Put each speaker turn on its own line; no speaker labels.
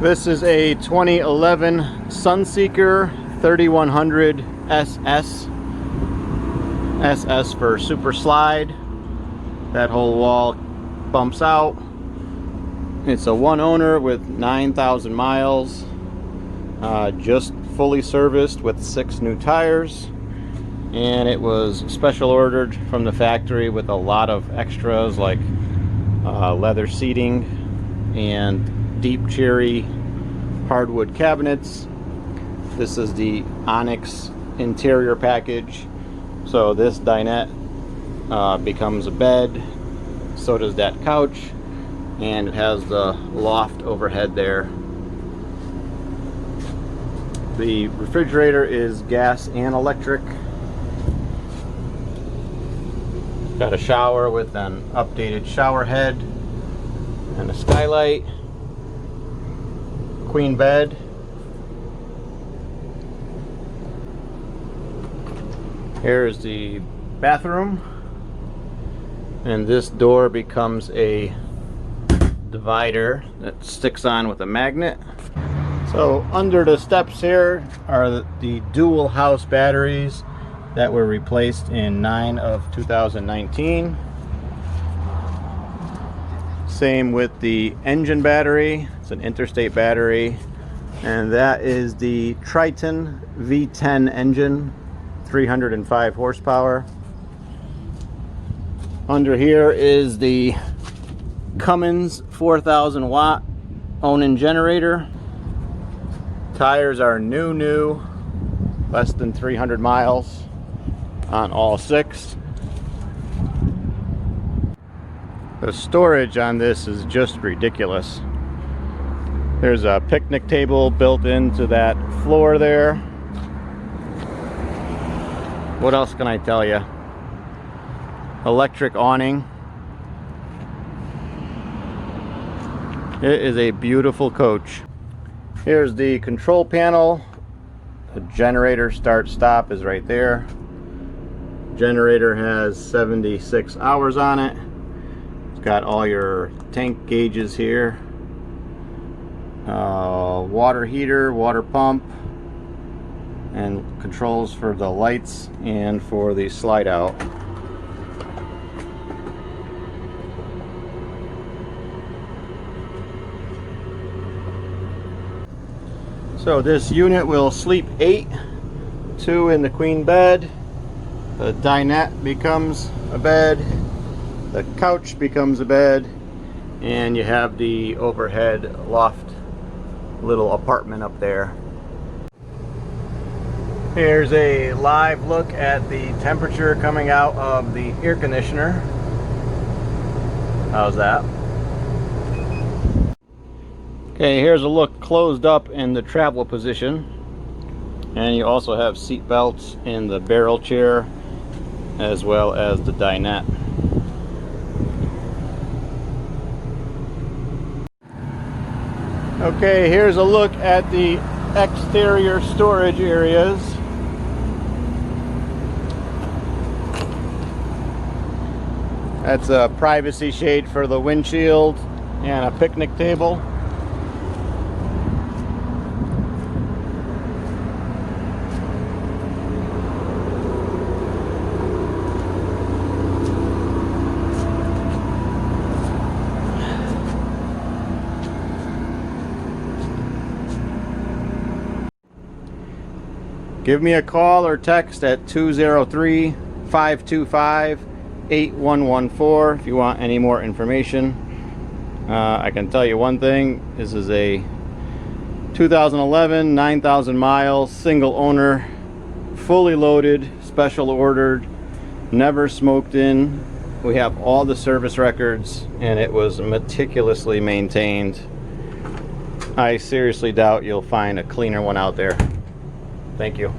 This is a 2011 Sunseeker 3100 SS. SS for super slide. That whole wall bumps out. It's a one owner with 9,000 miles. Just fully serviced with 6 new tires. And it was special ordered from the factory with a lot of extras like leather seating and deep cherry hardwood cabinets. This is the Onyx interior package. So this dinette becomes a bed, so does that couch, and it has the loft overhead there. The refrigerator is gas and electric. Got a shower with an updated shower head and a skylight. Queen bed. Here's the bathroom, and this door becomes a divider that sticks on with a magnet. So under the steps here are the dual house batteries that were replaced in 9 of 2019. Same with the engine battery. It's an interstate battery, and that is the Triton V10 engine, 305 horsepower. Under here is the Cummins 4,000 watt Onan generator. Tires are new, less than 300 miles on all 6. The storage on this is just ridiculous. There's a picnic table built into that floor there. What else can I tell you? Electric awning. It is a beautiful coach. Here's the control panel. The generator start stop is right there. Generator has 76 hours on it. It's got all your tank gauges here. Water heater, water pump, and controls for the lights and for the slide out. So this unit will sleep 8, 2 in the queen bed. The dinette becomes a bed, the couch becomes a bed, and you have the overhead loft little apartment up there. Here's a live look at the temperature coming out of the air conditioner. How's that? Okay, here's a look closed up in the travel position. And you also have seat belts in the barrel chair as well as the dinette. Okay, here's a look at the exterior storage areas. That's a privacy shade for the windshield and a picnic table. Give me a call or text at 203-525-8114 if you want any more information. I can tell you one thing, this is a 2011, 9,000 miles, single owner, fully loaded, special ordered, never smoked in. We have all the service records, and it was meticulously maintained. I seriously doubt you'll find a cleaner one out there. Thank you.